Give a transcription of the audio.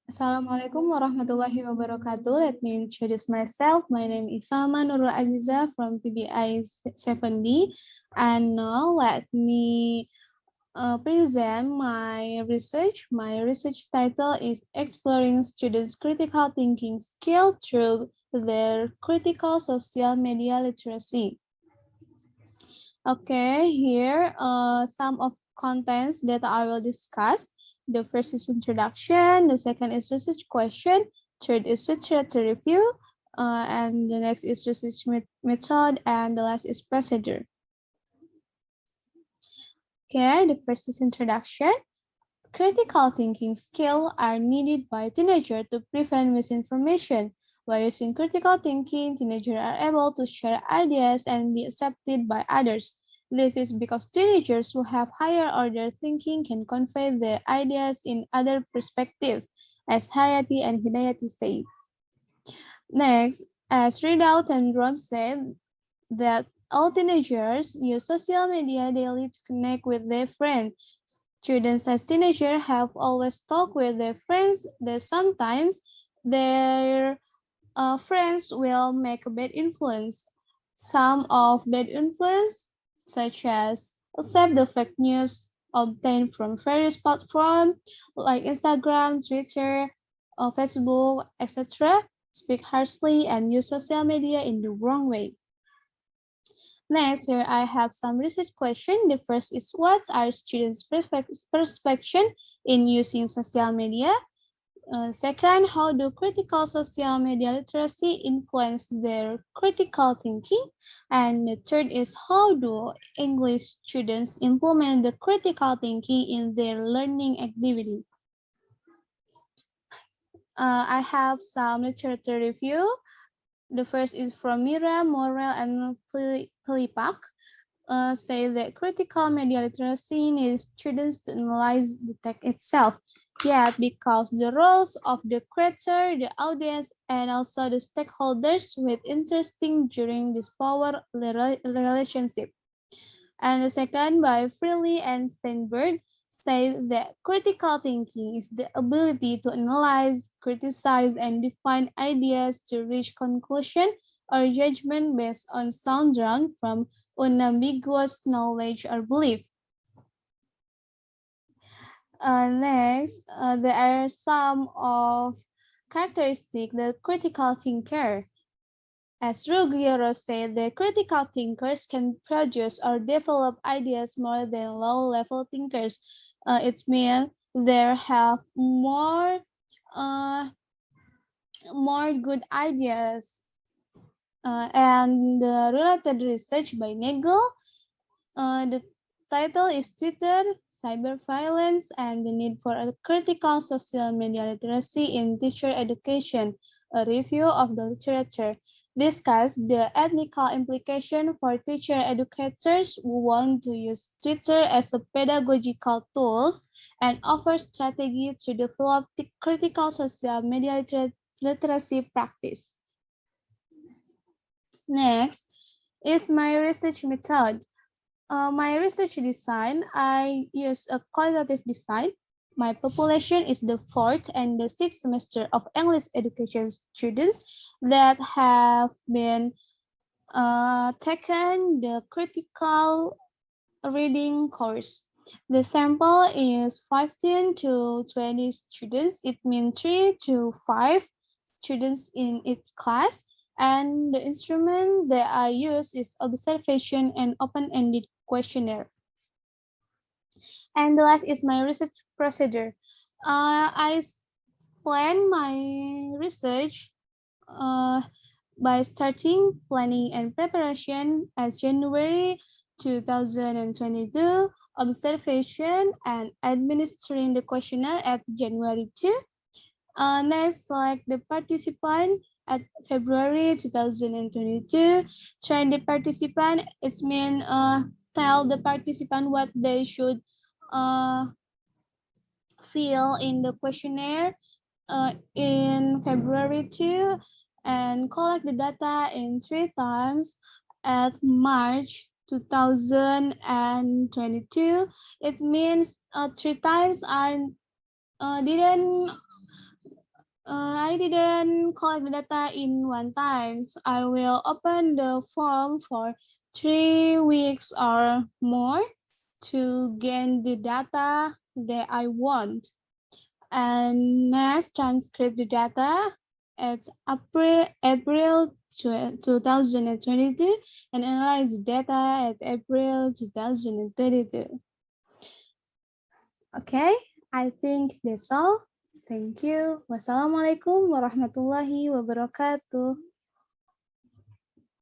Assalamualaikum warahmatullahi wabarakatuh. Let me introduce myself. My name is Salma Nurul Azizah from PBI 7D. And now let me present my research. My research title is Exploring Students' Critical Thinking Skill Through Their Critical Social Media Literacy. Okay, here some of contents that I will discuss. The first is introduction, the second is research question, third is literature review, and the next is research method, and the last is procedure. Okay, the first is introduction. Critical thinking skills are needed by teenagers to prevent misinformation. By using critical thinking, teenagers are able to share ideas and be accepted by others. This is because teenagers who have higher order thinking can convey their ideas in other perspectives, as Hayati and Hidayati say. Next, as Ridout and Rom said, that all teenagers use social media daily to connect with their friends. Students as teenagers have always talked with their friends that sometimes their friends will make a bad influence. Some of bad influence, such as accept the fake news obtained from various platforms like Instagram, Twitter, Facebook, etc., speak harshly and use social media in the wrong way. Next, here I have some research questions. The first is, what are students' perception in using social media? Second, how do critical social media literacy influence their critical thinking? And the third is, how do English students implement the critical thinking in their learning activity? I have some literature review. The first is from Mira, Morel, and Pilipak. Say that critical media literacy needs students to analyze the text itself. Yet, because the roles of the creator, the audience, and also the stakeholders with interesting during this power relationship. And the second by Freely and Steinberg say that critical thinking is the ability to analyze, criticize, and define ideas to reach conclusion or judgment based on sound drawn from unambiguous knowledge or belief. Next, there are some of characteristics the critical thinker. As Ruggiero said, the critical thinkers can produce or develop ideas more than low-level thinkers. It means they have more good ideas. And the related research by Nagel, the title is Twitter, Cyber Violence, and the Need for a Critical Social Media Literacy in Teacher Education, a review of the literature. Discuss the ethical implication for teacher educators who want to use Twitter as a pedagogical tool and offer strategy to develop the critical social media literacy practice. Next is my research method. My research design, I use a qualitative design. My population is the 4th and the 6th semester of English education students that have been taken the critical reading course. The sample is 15 to 20 students. It means 3 to 5 students in each class. And the instrument that I use is observation and open-ended questionnaire. And the last is my research procedure. I plan my research by starting planning and preparation as January 2022, observation and administering the questionnaire at January 2. Next, select the participant at February 2022. Train the participant, it means tell the participant what they should fill in the questionnaire in February 2 and collect the data in 3 times at March 2022. It means 3 times I didn't I didn't collect the data in one time. So I will open the form for 3 weeks or more to gain the data that I want. And next, transcribe the data at April 2022 and analyze the data at April 2022. Okay, I think that's all. Thank you. Wassalamualaikum warahmatullahi wabarakatuh.